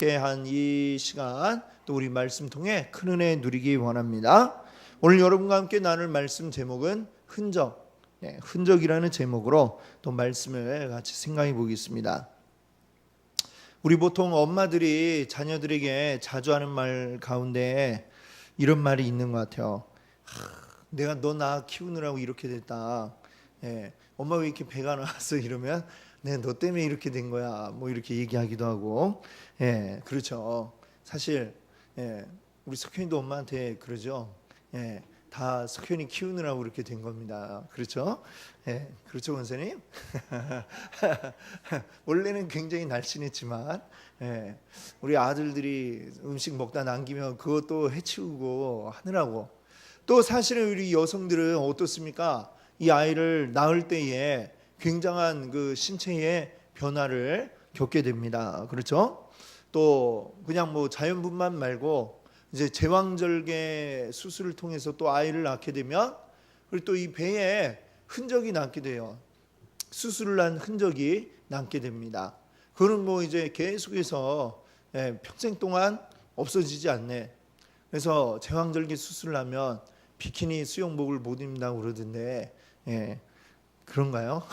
한 이 시간 또 우리 말씀 통해 큰 은혜 누리기 원합니다. 오늘 여러분과 함께 나눌 말씀 제목은 흔적, 흔적이라는 제목으로 또 말씀을 같이 생각해 보겠습니다. 우리 보통 엄마들이 자녀들에게 자주 하는 말 가운데 이런 말이 있는 것 같아요. 내가 너 나 키우느라고 이렇게 됐다. 엄마 왜 이렇게 배가 나왔어? 이러면 너 때문에 이렇게 된 거야. 뭐 이렇게 얘기하기도 하고. 그렇죠. 사실 우리 석현이도 엄마한테 그러죠. 다 석현이 키우느라고 이렇게 된 겁니다. 그렇죠? 그렇죠, 권사님? 원래는 굉장히 날씬했지만 우리 아들들이 음식 먹다 남기면 그것도 해치우고 하느라고. 또 사실은 우리 여성들은 어떻습니까? 이 아이를 낳을 때에 굉장한 그 신체의 변화를 겪게 됩니다. 그렇죠? 또 그냥 뭐 자연분만 말고 이제 제왕절개 수술을 통해서 또 아이를 낳게 되면 그리고 또 이 배에 흔적이 남게 돼요. 수술을 한 흔적이 남게 됩니다. 그거는 뭐 이제 계속해서 평생 동안 없어지지 않네. 그래서 제왕절개 수술을 하면 비키니 수영복을 못 입는다고 그러던데 그런가요?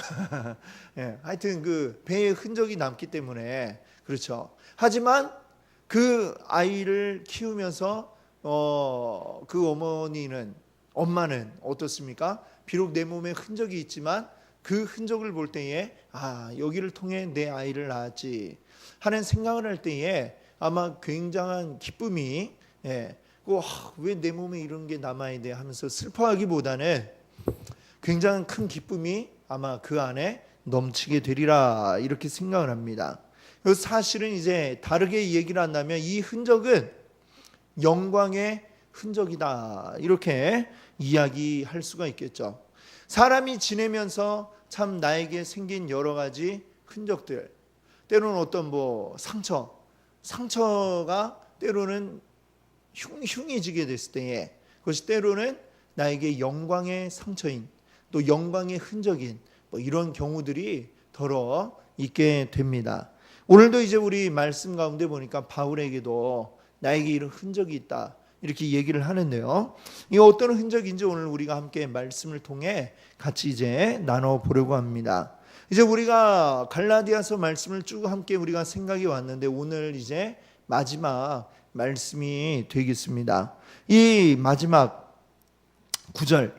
하여튼 그 배에 흔적이 남기 때문에 그렇죠. 하지만 그 아이를 키우면서 그 엄마는 어떻습니까? 비록 내 몸에 흔적이 있지만 그 흔적을 볼 때에 여기를 통해 내 아이를 낳았지 하는 생각을 할 때에 아마 굉장한 기쁨이 왜 내 몸에 이런 게 남아야 돼 하면서 슬퍼하기보다는 굉장한 큰 기쁨이 아마 그 안에 넘치게 되리라 이렇게 생각을 합니다. 사실은 이제 다르게 얘기를 한다면 이 흔적은 영광의 흔적이다 이렇게 이야기할 수가 있겠죠. 사람이 지내면서 참 나에게 생긴 여러 가지 흔적들, 때로는 어떤 상처가 때로는 흉해지게 됐을 때에 그것이 때로는 나에게 영광의 상처인 또 영광의 흔적인 이런 경우들이 더러 있게 됩니다. 오늘도 이제 우리 말씀 가운데 보니까 바울에게도 나에게 이런 흔적이 있다 이렇게 얘기를 하는데요. 이 어떤 흔적인지 오늘 우리가 함께 말씀을 통해 같이 이제 나눠보려고 합니다. 이제 우리가 갈라디아서 말씀을 쭉 함께 우리가 생각이 왔는데 오늘 이제 마지막 말씀이 되겠습니다. 이 마지막 9절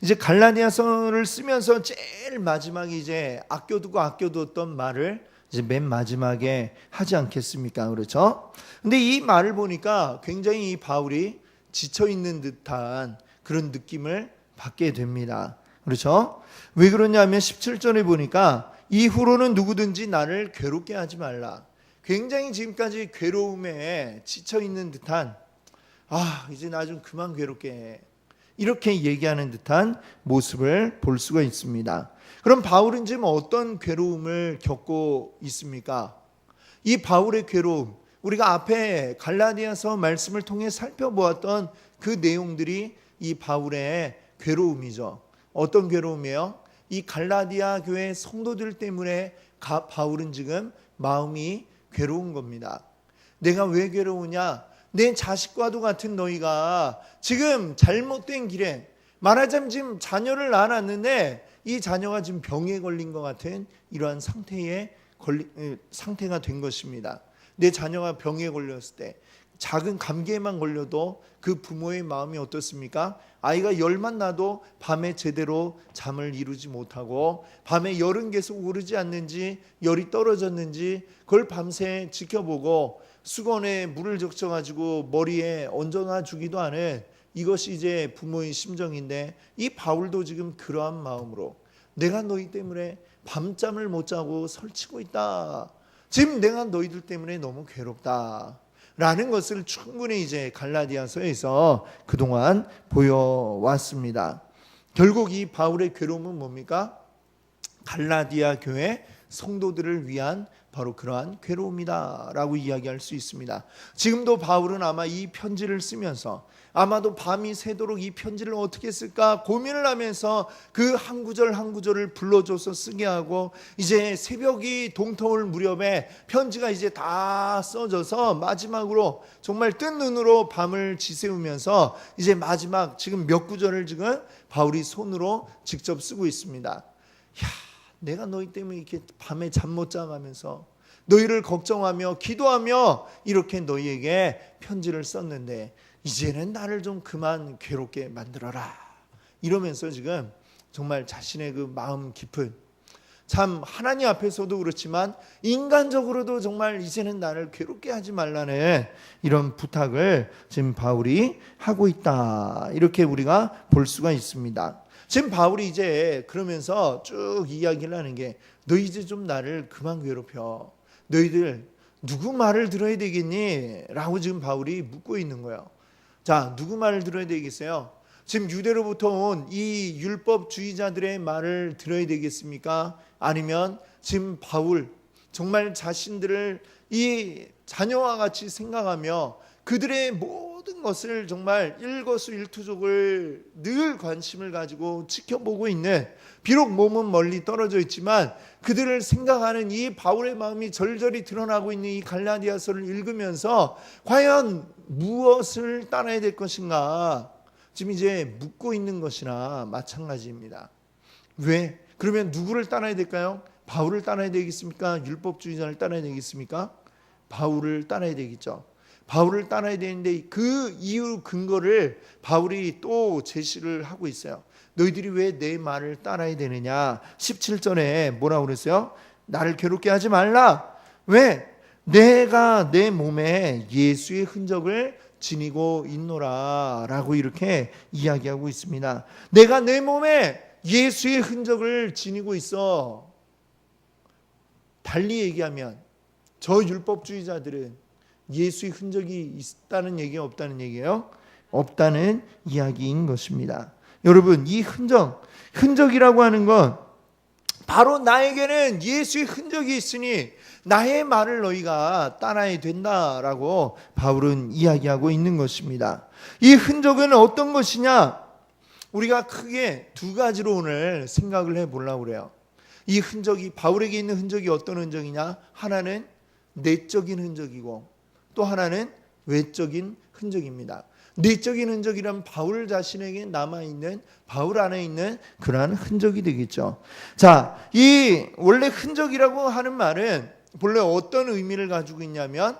이제 갈라디아서를 쓰면서 제일 마지막에 이제 아껴두었던 말을 이제 맨 마지막에 하지 않겠습니까? 그렇죠? 근데 이 말을 보니까 굉장히 이 바울이 지쳐 있는 듯한 그런 느낌을 받게 됩니다. 그렇죠? 왜 그러냐면 17절에 보니까 이후로는 누구든지 나를 괴롭게 하지 말라. 굉장히 지금까지 괴로움에 지쳐 있는 듯한 이제 나 좀 그만 괴롭게 해. 이렇게 얘기하는 듯한 모습을 볼 수가 있습니다. 그럼 바울은 지금 어떤 괴로움을 겪고 있습니까? 이 바울의 괴로움, 우리가 앞에 갈라디아서 말씀을 통해 살펴보았던 그 내용들이 이 바울의 괴로움이죠. 어떤 괴로움이에요? 이 갈라디아 교회 성도들 때문에 바울은 지금 마음이 괴로운 겁니다. 내가 왜 괴로우냐? 내 자식과도 같은 너희가 지금 잘못된 길에 말하자면 지금 자녀를 낳았는데 이 자녀가 지금 병에 걸린 것 같은 이러한 상태가 된 것입니다. 내 자녀가 병에 걸렸을 때 작은 감기에만 걸려도 그 부모의 마음이 어떻습니까? 아이가 열만 나도 밤에 제대로 잠을 이루지 못하고 밤에 열은 계속 오르지 않는지 열이 떨어졌는지 그걸 밤새 지켜보고 수건에 물을 적셔가지고 머리에 얹어놔 주기도 하는 이것이 이제 부모의 심정인데 이 바울도 지금 그러한 마음으로 내가 너희 때문에 밤잠을 못 자고 설치고 있다. 지금 내가 너희들 때문에 너무 괴롭다. 라는 것을 충분히 이제 갈라디아서에서 그동안 보여왔습니다. 결국 이 바울의 괴로움은 뭡니까? 갈라디아 교회 성도들을 위한 바로 그러한 괴로움이다라고 이야기할 수 있습니다. 지금도 바울은 아마 이 편지를 쓰면서 아마도 밤이 새도록 이 편지를 어떻게 쓸까 고민을 하면서 그 한 구절 한 구절을 불러줘서 쓰게 하고, 이제 새벽이 동터올 무렵에 편지가 이제 다 써져서 마지막으로 정말 뜬 눈으로 밤을 지새우면서 이제 마지막 지금 몇 구절을 지금 바울이 손으로 직접 쓰고 있습니다. 야, 내가 너희 때문에 이렇게 밤에 잠 못 자가면서 너희를 걱정하며 기도하며 이렇게 너희에게 편지를 썼는데 이제는 나를 좀 그만 괴롭게 만들어라, 이러면서 지금 정말 자신의 그 마음 깊은, 참 하나님 앞에서도 그렇지만 인간적으로도 정말 이제는 나를 괴롭게 하지 말라는 이런 부탁을 지금 바울이 하고 있다, 이렇게 우리가 볼 수가 있습니다. 지금 바울이 이제 그러면서 쭉 이야기를 하는 게, 너 이제 좀 나를 그만 괴롭혀, 너희들 누구 말을 들어야 되겠니? 라고 지금 바울이 묻고 있는 거예요. 자, 누구 말을 들어야 되겠어요? 지금 유대로부터 온 이 율법주의자들의 말을 들어야 되겠습니까? 아니면 지금 바울 정말 자신들을 이 자녀와 같이 생각하며 그들의 모든 것을 정말 일거수일투족을 늘 관심을 가지고 지켜보고 있는, 비록 몸은 멀리 떨어져 있지만 그들을 생각하는 이 바울의 마음이 절절히 드러나고 있는 이 갈라디아서를 읽으면서 과연 무엇을 따라야 될 것인가 지금 이제 묻고 있는 것이나 마찬가지입니다. 왜? 그러면 누구를 따라야 될까요? 바울을 따라야 되겠습니까? 율법주의자를 따라야 되겠습니까? 바울을 따라야 되겠죠. 바울을 따라야 되는데 그 이유 근거를 바울이 또 제시를 하고 있어요. 너희들이 왜 내 말을 따라야 되느냐? 17절에 뭐라고 그랬어요? 나를 괴롭게 하지 말라. 왜? 내가 내 몸에 예수의 흔적을 지니고 있노라 라고 이렇게 이야기하고 있습니다. 내가 내 몸에 예수의 흔적을 지니고 있어. 달리 얘기하면 저 율법주의자들은 예수의 흔적이 있다는 얘기가 없다는 얘기예요? 없다는 이야기인 것입니다. 여러분, 이 흔적이라고 하는 건 바로 나에게는 예수의 흔적이 있으니 나의 말을 너희가 따라야 된다라고 바울은 이야기하고 있는 것입니다. 이 흔적은 어떤 것이냐? 우리가 크게 두 가지로 오늘 생각을 해보려고 그래요. 이 흔적이, 바울에게 있는 흔적이 어떤 흔적이냐? 하나는 내적인 흔적이고 또 하나는 외적인 흔적입니다. 내적인 흔적이란 바울 자신에게 남아있는, 바울 안에 있는 그러한 흔적이 되겠죠. 자, 이 원래 흔적이라고 하는 말은 본래 어떤 의미를 가지고 있냐면,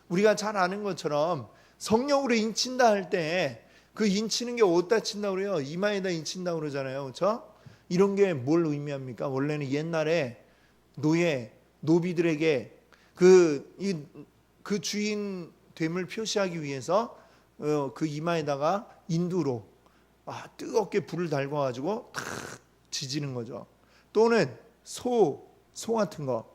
우리가 잘 아는 것처럼 성령으로 인친다 할 때 그 인치는 게 어디다 친다고 그래요? 이마에다 인친다고 그러잖아요. 그렇죠? 이런 게 뭘 의미합니까? 원래는 옛날에 노비들에게 그 주인 됨을 표시하기 위해서 그 이마에다가 인두로 뜨겁게 불을 달궈가지고 탁 지지는 거죠. 또는 소 같은 거,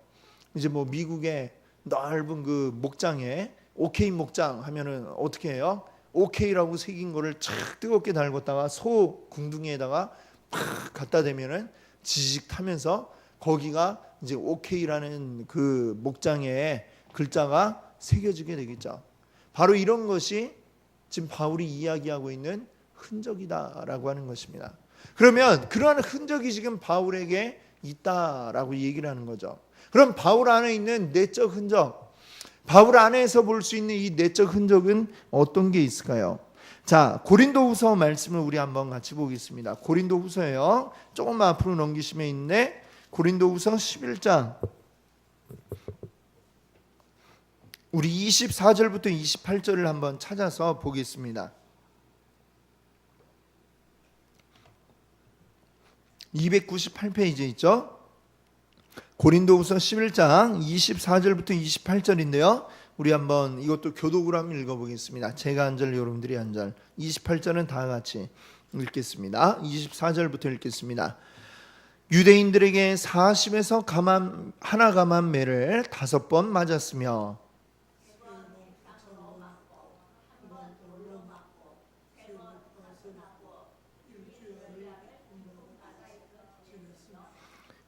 이제 뭐 미국의 넓은 그 목장에 오케이 목장 하면은 어떻게 해요? 오케이라고 새긴 거를 착 뜨겁게 달궜다가 소 궁둥이에다가 팍 갖다 대면은 지직 타면서 거기가 이제 오케이라는 그 목장에 글자가 새겨지게 되겠죠. 바로 이런 것이 지금 바울이 이야기하고 있는 흔적이다라고 하는 것입니다. 그러면 그러한 흔적이 지금 바울에게 있다라고 얘기를 하는 거죠. 그럼 바울 안에 있는 내적 흔적, 바울 안에서 볼 수 있는 이 내적 흔적은 어떤 게 있을까요? 자, 고린도후서 말씀을 우리 한번 같이 보겠습니다. 고린도후서예요. 조금만 앞으로 넘기시면 있네. 고린도후서 11장 우리 24절부터 28절을 한번 찾아서 보겠습니다. 298페이지에 있죠. 고린도후서 11장 24절부터 28절인데요. 우리 한번 이것도 교독으로 한번 읽어보겠습니다. 제가 한 절, 여러분들이 한 절. 28절은 다 같이 읽겠습니다. 24절부터 읽겠습니다. 유대인들에게 40에서 하나 감한 매를 5번 맞았으며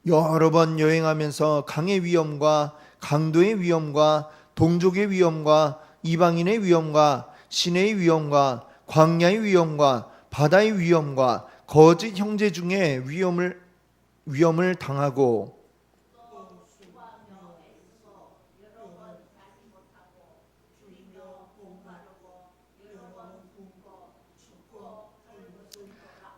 여러 번 여행하면서 강의 위험과 강도의 위험과 동족의 위험과 이방인의 위험과 시내의 위험과 광야의 위험과 바다의 위험과 거짓 형제 중에 위험을 당하고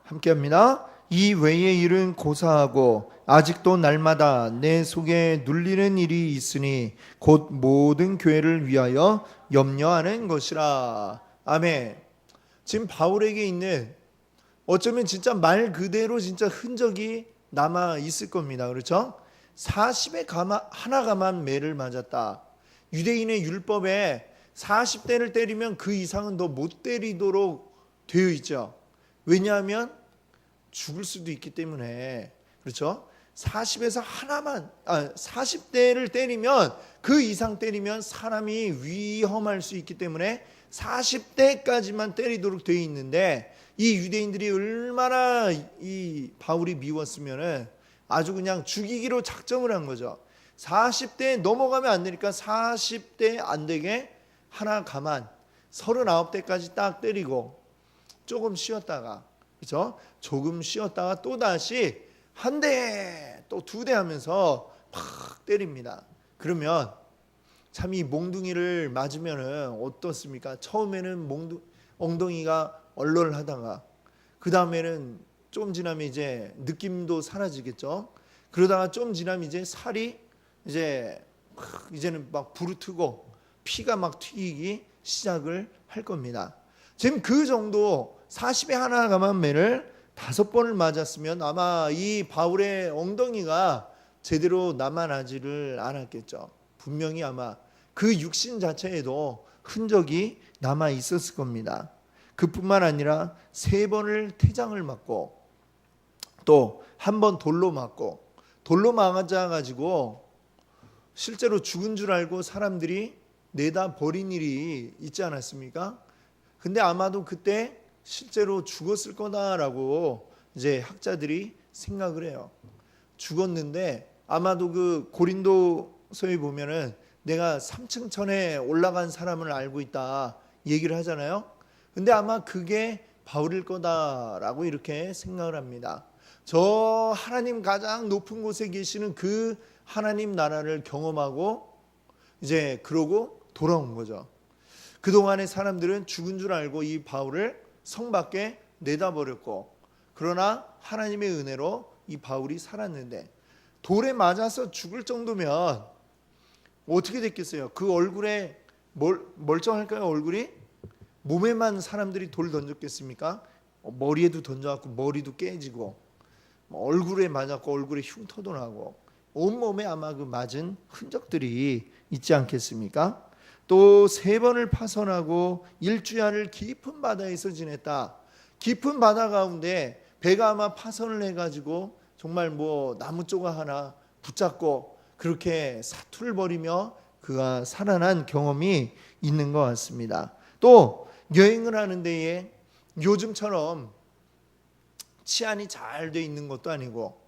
함께합니다. 이 외의 일은 고사하고 아직도 날마다 내 속에 눌리는 일이 있으니 곧 모든 교회를 위하여 염려하는 것이라. 아멘. 지금 바울에게 있는 어쩌면 진짜 말 그대로 진짜 흔적이 남아 있을 겁니다. 그렇죠? 40에 하나 감한 매를 맞았다. 유대인의 율법에 40대를 때리면 그 이상은 더 못 때리도록 되어 있죠. 왜냐하면 죽을 수도 있기 때문에. 그렇죠? 40에서 40대를 때리면 그 이상 때리면 사람이 위험할 수 있기 때문에 40대까지만 때리도록 되어 있는데, 이 유대인들이 얼마나 이 바울이 미웠으면은 아주 그냥 죽이기로 작정을 한 거죠. 40대 넘어가면 안 되니까 40대 안 되게 하나 가만 39대까지 딱 때리고 조금 쉬었다가, 그렇죠? 조금 쉬었다가 또 다시 한 대, 또 두 대 하면서 팍 때립니다. 그러면 참 이 몽둥이를 맞으면은 어떻습니까? 처음에는 엉덩이가 얼얼하다가 그 다음에는 좀 지나면 이제 느낌도 사라지겠죠. 그러다가 좀 지나면 이제 살이 이제는 막 부르트고 피가 막 튀기기 시작을 할 겁니다. 지금 그 정도 40에 하나 감한 매를 5번을 맞았으면 아마 이 바울의 엉덩이가 제대로 남아나지를 않았겠죠. 분명히 아마 그 육신 자체에도 흔적이 남아 있었을 겁니다. 그뿐만 아니라 3번을 태장을 맞고 또 한 번 돌로 맞아가지고 실제로 죽은 줄 알고 사람들이 내다 버린 일이 있지 않았습니까? 근데 아마도 그때 실제로 죽었을 거다라고 이제 학자들이 생각을 해요. 죽었는데 아마도 그 고린도서에 보면은 내가 3층 천에 올라간 사람을 알고 있다 얘기를 하잖아요. 근데 아마 그게 바울일 거다라고 이렇게 생각을 합니다. 저 하나님 가장 높은 곳에 계시는 그 하나님 나라를 경험하고 이제 그러고 돌아온 거죠. 그동안의 사람들은 죽은 줄 알고 이 바울을 성 밖에 내다버렸고, 그러나 하나님의 은혜로 이 바울이 살았는데 돌에 맞아서 죽을 정도면 어떻게 됐겠어요? 그 얼굴에 멀쩡할까요? 얼굴이? 몸에만 사람들이 돌 던졌겠습니까? 머리에도 던져갖고 머리도 깨지고, 얼굴에 맞았고 얼굴에 흉터도 나고 온몸에 아마 그 맞은 흔적들이 있지 않겠습니까? 또 3번을 파선하고 일주야를 깊은 바다에서 지냈다. 깊은 바다 가운데 배가 아마 파선을 해가지고 정말 나무 조각 하나 붙잡고 그렇게 사투를 벌이며 그가 살아난 경험이 있는 것 같습니다. 또 여행을 하는 데에 요즘처럼 치안이 잘 돼 있는 것도 아니고,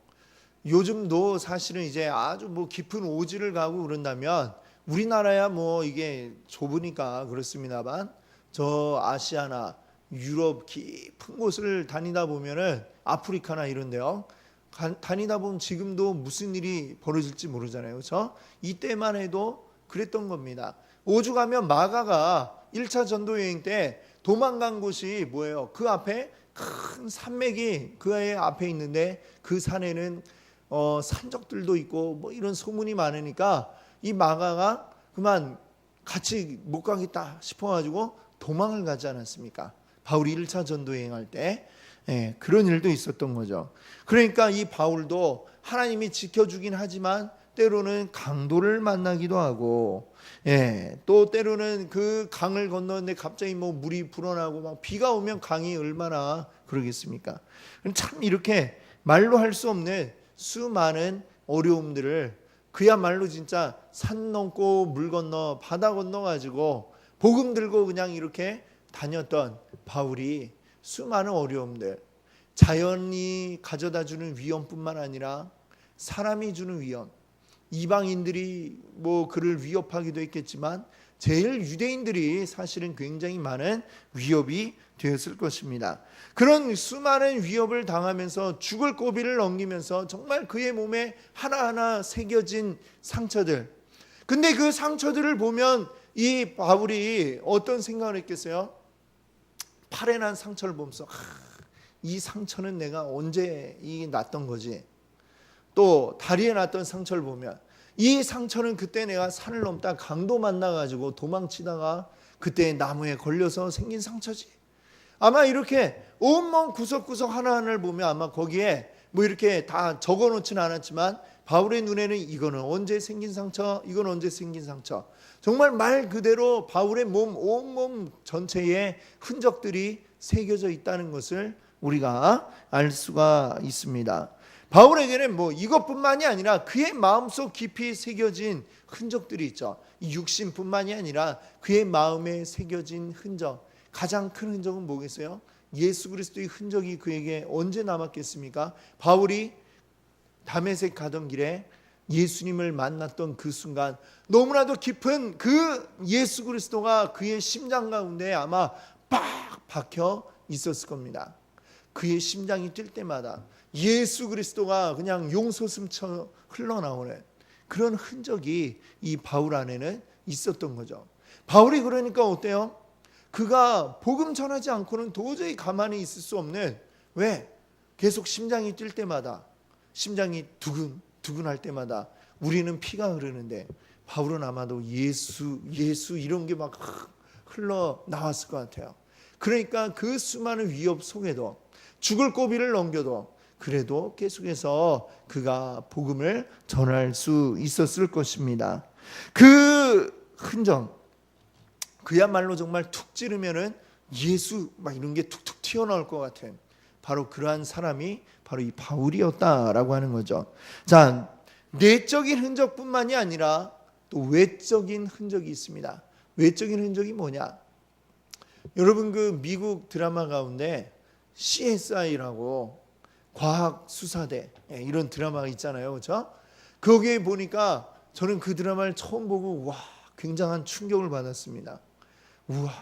요즘도 사실은 이제 아주 깊은 오지를 가고 그런다면 우리나라야 이게 좁으니까 그렇습니다만, 저 아시아나 유럽 깊은 곳을 다니다 보면은 아프리카나 이런데요, 다니다 보면 지금도 무슨 일이 벌어질지 모르잖아요. 그렇죠? 이때만 해도 그랬던 겁니다. 오죽하면 마가가 1차 전도 여행 때 도망간 곳이 뭐예요? 그 앞에 큰 산맥이 그 앞에 있는데 그 산에는 산적들도 있고 이런 소문이 많으니까 이 마가가 그만 같이 못 가겠다 싶어가지고 도망을 가지 않았습니까? 바울이 1차 전도 여행할 때 그런 일도 있었던 거죠. 그러니까 이 바울도 하나님이 지켜주긴 하지만 때로는 강도를 만나기도 하고, 또 때로는 그 강을 건너는데 갑자기 물이 불어나고 막 비가 오면 강이 얼마나 그러겠습니까? 참 이렇게 말로 할 수 없는 수많은 어려움들을 그야말로 진짜 산 넘고 물 건너 바다 건너 가지고 복음 들고 그냥 이렇게 다녔던 바울이 수많은 어려움들, 자연이 가져다 주는 위험뿐만 아니라 사람이 주는 위험, 이방인들이 뭐 그를 위협하기도 했겠지만 제일 유대인들이 사실은 굉장히 많은 위협이 되었을 것입니다. 그런 수많은 위협을 당하면서 죽을 고비를 넘기면서 정말 그의 몸에 하나하나 새겨진 상처들. 근데 그 상처들을 보면 이 바울이 어떤 생각을 했겠어요? 팔에 난 상처를 보면서 이 상처는 내가 언제 났던 거지? 또 다리에 났던 상처를 보면 이 상처는 그때 내가 산을 넘다 강도 만나가지고 도망치다가 그때 나무에 걸려서 생긴 상처지. 아마 이렇게 온몸 구석구석 하나하나를 보면 아마 거기에 뭐 이렇게 다 적어놓지는 않았지만 바울의 눈에는 이거는 언제 생긴 상처, 이건 언제 생긴 상처. 정말 말 그대로 바울의 몸, 온몸 전체에 흔적들이 새겨져 있다는 것을 우리가 알 수가 있습니다. 바울에게는 뭐 이것뿐만이 아니라 그의 마음속 깊이 새겨진 흔적들이 있죠. 이 육신뿐만이 아니라 그의 마음에 새겨진 흔적. 가장 큰 흔적은 뭐겠어요? 예수 그리스도의 흔적이 그에게 언제 남았겠습니까? 바울이 다메섹 가던 길에 예수님을 만났던 그 순간 너무나도 깊은 그 예수 그리스도가 그의 심장 가운데 아마 빡 박혀 있었을 겁니다. 그의 심장이 뛸 때마다 예수 그리스도가 그냥 용솟음처럼 흘러나오는 그런 흔적이 이 바울 안에는 있었던 거죠. 바울이 그러니까 어때요? 그가 복음 전하지 않고는 도저히 가만히 있을 수 없는, 왜? 계속 심장이 뛸 때마다, 심장이 두근두근 할 때마다 우리는 피가 흐르는데 바울은 아마도 예수 이런 게 막 흘러나왔을 것 같아요. 그러니까 그 수많은 위협 속에도 죽을 고비를 넘겨도 그래도 계속해서 그가 복음을 전할 수 있었을 것입니다. 그 흔적, 그야말로 정말 툭 찌르면은 예수 막 이런 게 툭툭 튀어나올 것 같은 바로 그러한 사람이 바로 이 바울이었다라고 하는 거죠. 자, 내적인 흔적뿐만이 아니라 또 외적인 흔적이 있습니다. 외적인 흔적이 뭐냐? 여러분 그 미국 드라마 가운데 CSI라고 과학수사대 이런 드라마가 있잖아요. 그렇죠? 거기에 보니까 저는 그 드라마를 처음 보고 와 굉장한 충격을 받았습니다. 우와,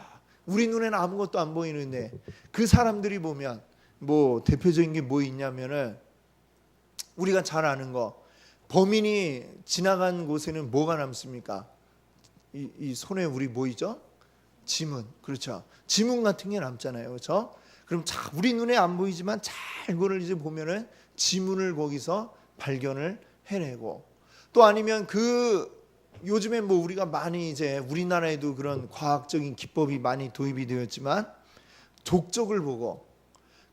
우리 눈에는 아무것도 안 보이는데 그 사람들이 보면 뭐 대표적인 게 뭐 있냐면은 우리가 잘 아는 거, 범인이 지나간 곳에는 뭐가 남습니까? 이 손에 우리 뭐 있죠? 지문. 그렇죠. 지문 같은 게 남잖아요. 그렇죠? 그럼 우리 눈에 안 보이지만 잘 그걸 이제 보면은 지문을 거기서 발견을 해내고, 또 아니면 그 요즘에 뭐 우리가 많이 이제 우리나라에도 그런 과학적인 기법이 많이 도입이 되었지만 족적을 보고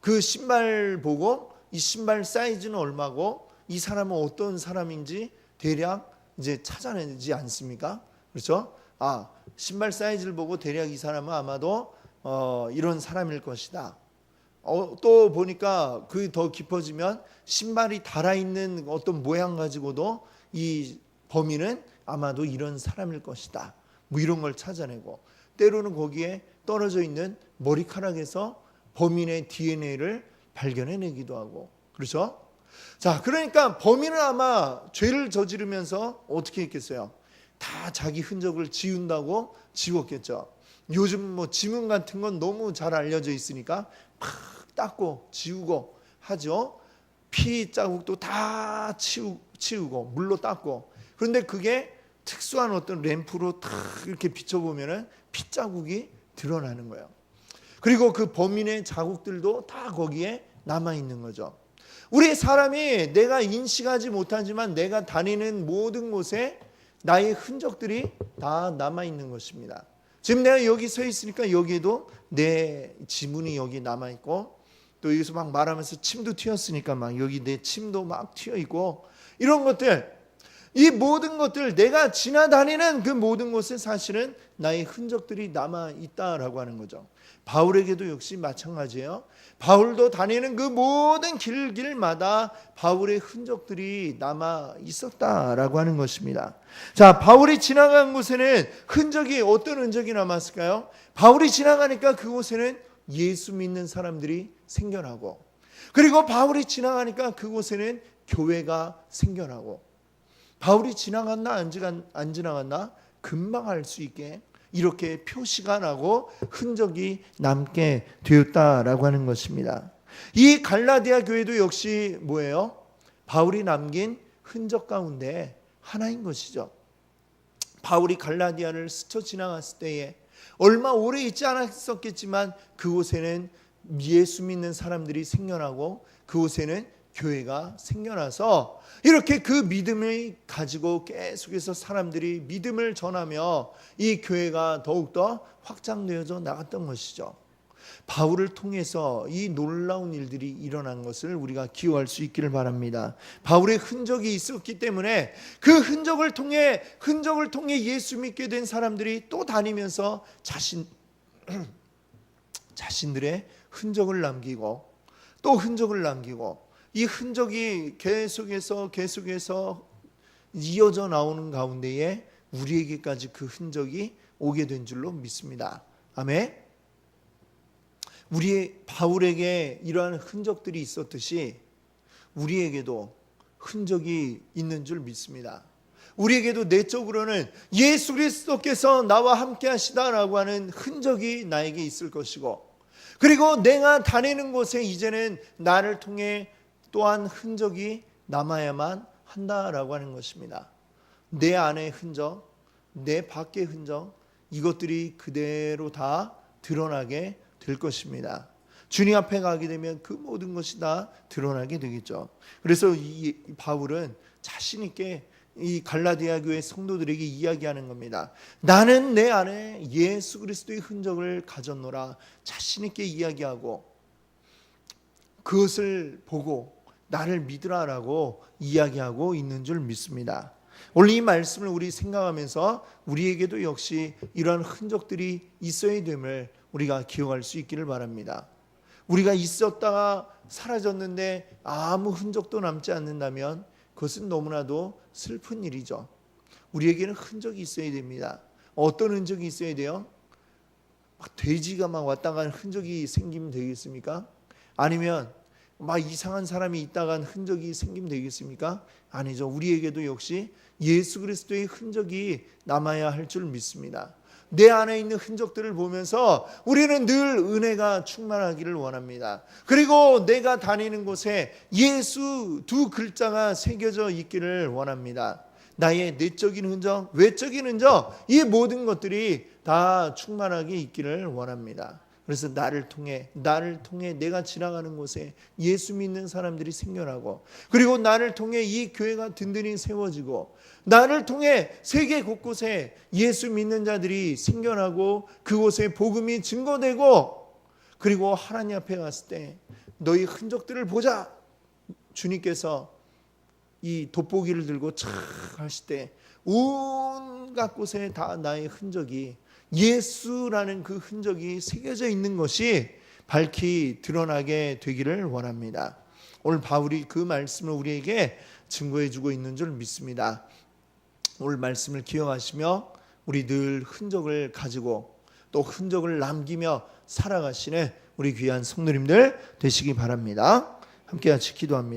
그 신발 보고 이 신발 사이즈는 얼마고 이 사람은 어떤 사람인지 대략 이제 찾아내지 않습니까? 그렇죠? 아, 신발 사이즈를 보고 대략 이 사람은 아마도 이런 사람일 것이다. 또 보니까 그 더 깊어지면 신발이 달아있는 어떤 모양 가지고도 이 범인은 아마도 이런 사람일 것이다. 뭐 이런 걸 찾아내고, 때로는 거기에 떨어져 있는 머리카락에서 범인의 DNA를 발견해내기도 하고, 그렇죠? 자, 그러니까 범인은 아마 죄를 저지르면서 어떻게 했겠어요? 다 자기 흔적을 지운다고 지웠겠죠. 요즘 뭐 지문 같은 건 너무 잘 알려져 있으니까 막 닦고 지우고 하죠. 피 자국도 다 치우고 물로 닦고. 그런데 그게 특수한 어떤 램프로 탁 이렇게 비춰보면은 피 자국이 드러나는 거예요. 그리고 그 범인의 자국들도 다 거기에 남아 있는 거죠. 우리 사람이 내가 인식하지 못하지만 내가 다니는 모든 곳에 나의 흔적들이 다 남아 있는 것입니다. 지금 내가 여기 서 있으니까 여기에도 내 지문이 여기 남아 있고, 또 여기서 막 말하면서 침도 튀었으니까 막 여기 내 침도 막 튀어 있고, 이런 것들, 이 모든 것들, 내가 지나다니는 그 모든 곳에 사실은 나의 흔적들이 남아 있다라고 하는 거죠. 바울에게도 역시 마찬가지예요. 바울도 다니는 그 모든 길마다 바울의 흔적들이 남아 있었다라고 하는 것입니다. 자, 바울이 지나간 곳에는 흔적이, 어떤 흔적이 남았을까요? 바울이 지나가니까 그곳에는 예수 믿는 사람들이 생겨나고, 그리고 바울이 지나가니까 그곳에는 교회가 생겨나고, 바울이 지나갔나 안 지나갔나 금방 알 수 있게 이렇게 표시가 나고 흔적이 남게 되었다라고 하는 것입니다. 이 갈라디아 교회도 역시 뭐예요? 바울이 남긴 흔적 가운데 하나인 것이죠. 바울이 갈라디아를 스쳐 지나갔을 때에 얼마 오래 있지 않았었겠지만 그곳에는 예수 믿는 사람들이 생겨나고 그곳에는 교회가 생겨나서 이렇게 그 믿음을 가지고 계속해서 사람들이 믿음을 전하며 이 교회가 더욱더 확장되어져 나갔던 것이죠. 바울을 통해서 이 놀라운 일들이 일어난 것을 우리가 기억할 수 있기를 바랍니다. 바울의 흔적이 있었기 때문에 그 흔적을 통해 예수 믿게 된 사람들이 또 다니면서 자신들의 흔적을 남기고 또 흔적을 남기고 이 흔적이 계속해서 이어져 나오는 가운데에 우리에게까지 그 흔적이 오게 된 줄로 믿습니다. 아멘. 바울에게 이러한 흔적들이 있었듯이 우리에게도 흔적이 있는 줄 믿습니다. 우리에게도 내적으로는 예수 그리스도께서 나와 함께 하시다라고 하는 흔적이 나에게 있을 것이고, 그리고 내가 다니는 곳에 이제는 나를 통해 또한 흔적이 남아야만 한다라고 하는 것입니다. 내 안의 흔적, 내 밖의 흔적, 이것들이 그대로 다 드러나게 될 것입니다. 주님 앞에 가게 되면 그 모든 것이 다 드러나게 되겠죠. 그래서 이 바울은 자신 있게 이 갈라디아 교회 성도들에게 이야기하는 겁니다. 나는 내 안에 예수 그리스도의 흔적을 가졌노라 자신 있게 이야기하고 그것을 보고 나를 믿으라라고 이야기하고 있는 줄 믿습니다. 오늘 이 말씀을 우리 생각하면서 우리에게도 역시 이러한 흔적들이 있어야 됨을 우리가 기억할 수 있기를 바랍니다. 우리가 있었다가 사라졌는데 아무 흔적도 남지 않는다면 그것은 너무나도 슬픈 일이죠. 우리에게는 흔적이 있어야 됩니다. 어떤 흔적이 있어야 돼요? 돼지가 왔다 간 흔적이 생기면 되겠습니까? 아니면 이상한 사람이 있다간 흔적이 생기면 되겠습니까? 아니죠. 우리에게도 역시 예수 그리스도의 흔적이 남아야 할 줄 믿습니다. 내 안에 있는 흔적들을 보면서 우리는 늘 은혜가 충만하기를 원합니다. 그리고 내가 다니는 곳에 예수 두 글자가 새겨져 있기를 원합니다. 나의 내적인 흔적, 외적인 흔적, 이 모든 것들이 다 충만하게 있기를 원합니다. 그래서 나를 통해 내가 지나가는 곳에 예수 믿는 사람들이 생겨나고, 그리고 나를 통해 이 교회가 든든히 세워지고, 나를 통해 세계 곳곳에 예수 믿는 자들이 생겨나고 그곳에 복음이 증거되고, 그리고 하나님 앞에 갔을 때 너희 흔적들을 보자. 주님께서 이 돋보기를 들고 착 하실 때 온갖 곳에 다 나의 흔적이, 예수라는 그 흔적이 새겨져 있는 것이 밝히 드러나게 되기를 원합니다. 오늘 바울이 그 말씀을 우리에게 증거해 주고 있는 줄 믿습니다. 오늘 말씀을 기억하시며 우리 늘 흔적을 가지고 또 흔적을 남기며 살아가시는 우리 귀한 성도님들 되시기 바랍니다. 함께 같이 기도합니다.